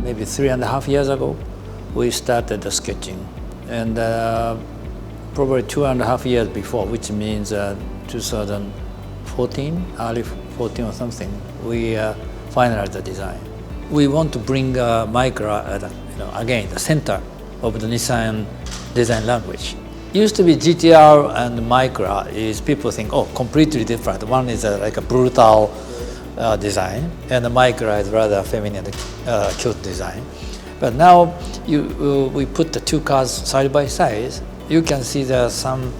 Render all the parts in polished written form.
maybe 3.5 years ago, we started the sketching. And probably 2.5 years before, which means 2014, early 14 or something, we finalized the design. We want to bring Micra at again, the center of the Nissan design language. Used to be GTR and Micra is people think, oh, completely different. One is like a brutal design, and the Micra is rather feminine, cute design. But now we put the two cars side by side. You can see there's some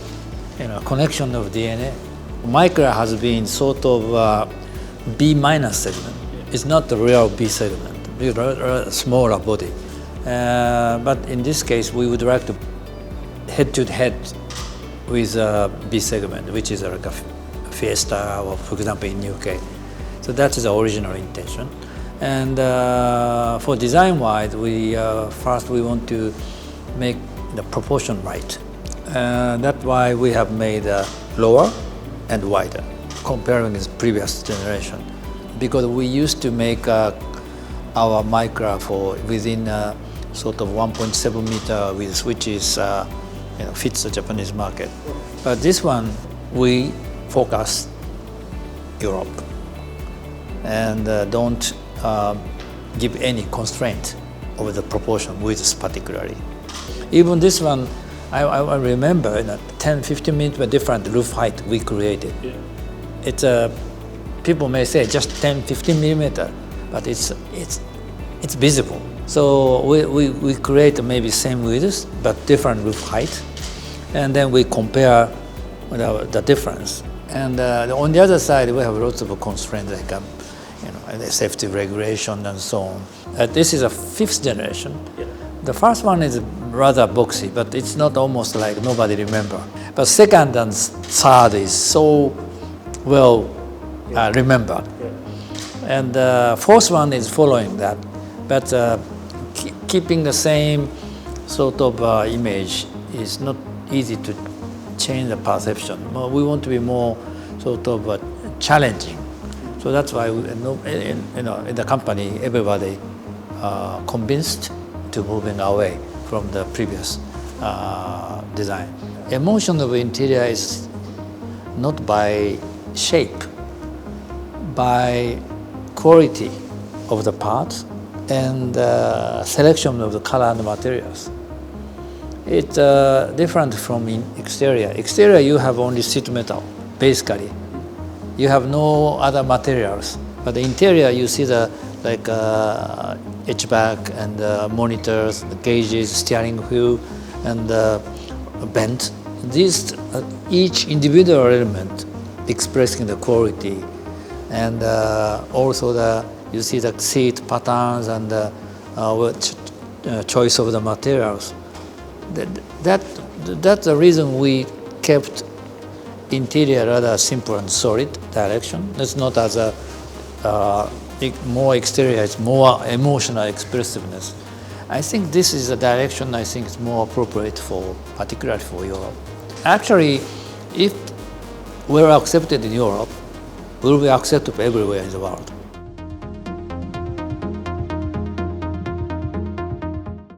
connection of DNA. Micra has been sort of B- segment. It's not the real B segment. It's a smaller body. But in this case, we would like to head-to-head with B segment, which is like a Fiesta, or for example in UK. So that is the original intention. And for design-wise, first we want to make the proportion right. That's why we have made lower and wider, comparing with previous generation. Because we used to make our Micra for within sort of 1.7 meter width, which is fits the Japanese market. But this one, we focus Europe and don't give any constraint over the proportion width particularly. Even this one, I remember 10-15 millimeter different roof height we created. Yeah. It's people may say just 10-15 millimeter, but it's visible. So we create maybe same width but different roof height, and then we compare the difference. And on the other side, we have lots of constraints like the safety regulation and so on. This is a 5th generation. Yeah. The first one is rather boxy, but it's not almost like nobody remember. But second and third is so well remembered. Yeah. And fourth one is following that, but keeping the same sort of image is not easy to change the perception. We want to be more sort of challenging. So that's why in the company, everybody convinced to moving away from the previous design. Emotion of interior is not by shape, by quality of the parts and selection of the color and materials. It's different from exterior. Exterior, you have only sheet metal, basically. You have no other materials. But the interior, you see the HVAC and monitors, the gauges, steering wheel, and vent. These each individual element expressing the quality, and also you see the seat patterns and choice of the materials. That's the reason we kept interior rather simple and solid direction. It's not as a more exterior, it's more emotional expressiveness. I think this is a direction I think is more appropriate particularly for Europe. Actually, if we're accepted in Europe, we'll be accepted everywhere in the world.